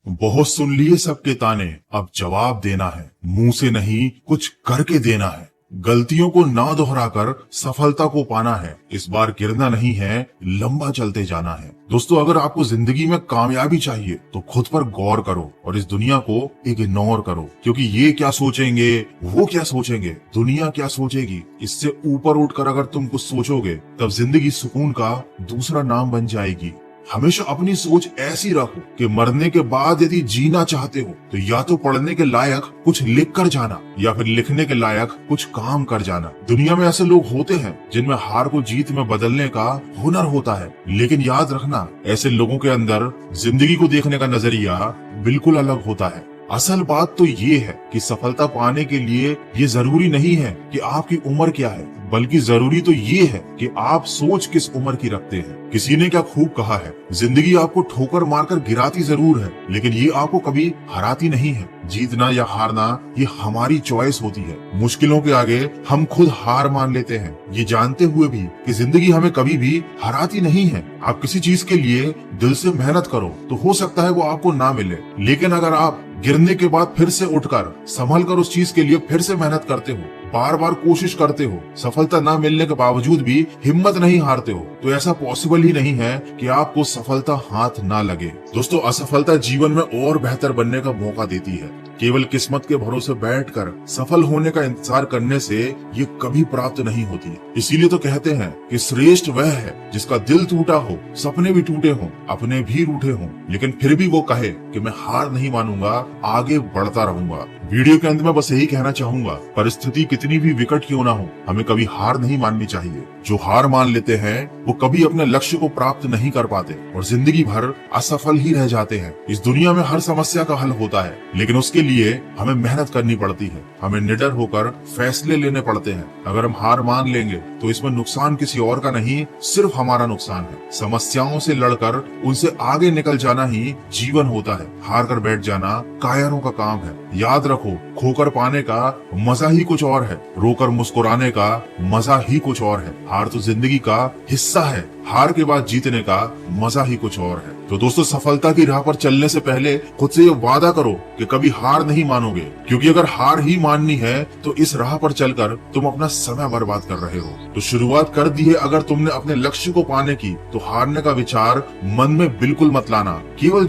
बहुत सुन लिए सबके ताने, अब जवाब देना है। मुंह से नहीं कुछ करके देना है। गलतियों को ना दोहराकर सफलता को पाना है। इस बार गिरना नहीं है, लंबा चलते जाना है। दोस्तों, अगर आपको जिंदगी में कामयाबी चाहिए तो खुद पर गौर करो और इस दुनिया को इग्नोर करो, क्योंकि ये क्या सोचेंगे, वो क्या सोचेंगे, दुनिया क्या सोचेगी, इससे ऊपर उठकर अगर तुम कुछ सोचोगे तब जिंदगी सुकून का दूसरा नाम बन जाएगी। हमेशा अपनी सोच ऐसी रखो कि मरने के बाद यदि जीना चाहते हो तो या तो पढ़ने के लायक कुछ लिख कर जाना या फिर लिखने के लायक कुछ काम कर जाना। दुनिया में ऐसे लोग होते हैं जिनमें हार को जीत में बदलने का हुनर होता है, लेकिन याद रखना, ऐसे लोगों के अंदर जिंदगी को देखने का नजरिया बिल्कुल अलग होता है। असल बात तो ये है कि सफलता पाने के लिए ये जरूरी नहीं है कि आपकी उम्र क्या है, बल्कि जरूरी तो ये है कि आप सोच किस उम्र की रखते हैं। किसी ने क्या खूब कहा है, जिंदगी आपको ठोकर मारकर गिराती जरूर है, लेकिन ये आपको कभी हराती नहीं है। जीतना या हारना ये हमारी चॉइस होती है। मुश्किलों के आगे हम खुद हार मान लेते हैं, ये जानते हुए भी कि जिंदगी हमें कभी भी हराती नहीं है। आप किसी चीज के लिए दिल से मेहनत करो तो हो सकता है वो आपको ना मिले, लेकिन अगर आप गिरने के बाद फिर से उठकर संभल कर उस चीज के लिए फिर से मेहनत करते हो, बार बार कोशिश करते हो, सफलता ना मिलने के बावजूद भी हिम्मत नहीं हारते हो, तो ऐसा पॉसिबल ही नहीं है कि आपको सफलता हाथ ना लगे। दोस्तों, असफलता जीवन में और बेहतर बनने का मौका देती है। केवल किस्मत के भरोसे बैठकर सफल होने का इंतजार करने से ये कभी प्राप्त नहीं होती। इसीलिए तो कहते हैं कि श्रेष्ठ वह है जिसका दिल टूटा हो, सपने भी टूटे हों, अपने भी रूठे हों, लेकिन फिर भी वो कहे कि मैं हार नहीं मानूंगा, आगे बढ़ता रहूंगा। वीडियो के अंत में बस यही कहना चाहूंगा, परिस्थिति कितनी भी विकट क्यों ना हो, हमें कभी हार नहीं माननी चाहिए। जो हार मान लेते हैं वो कभी अपने लक्ष्य को प्राप्त नहीं कर पाते और जिंदगी भर असफल ही रह जाते हैं। इस दुनिया में हर समस्या का हल होता है, लेकिन उसके लिए हमें मेहनत करनी पड़ती है, हमें निडर होकर फैसले लेने पड़ते हैं। अगर हम हार मान लेंगे तो इसमें नुकसान किसी और का नहीं, सिर्फ हमारा नुकसान है। समस्याओं से लड़कर उनसे आगे निकल जाना ही जीवन होता है, हार कर बैठ जाना कायरों का काम है। याद रखो, खोकर पाने का मजा ही कुछ और है, रोकर मुस्कुराने का मजा ही कुछ और है। हार तो जिंदगी का हिस्सा है, हार के बाद जीतने का मजा ही कुछ और है। तो दोस्तों, सफलता की राह पर चलने से पहले खुद से ये वादा करो कि कभी हार नहीं मानोगे, क्योंकि अगर हार ही माननी है तो इस राह पर चलकर तुम अपना समय बर्बाद कर रहे हो। तो शुरुआत कर दी है अगर तुमने अपने लक्ष्य को पाने की, तो हारने का विचार मन में बिल्कुल मत लाना। केवल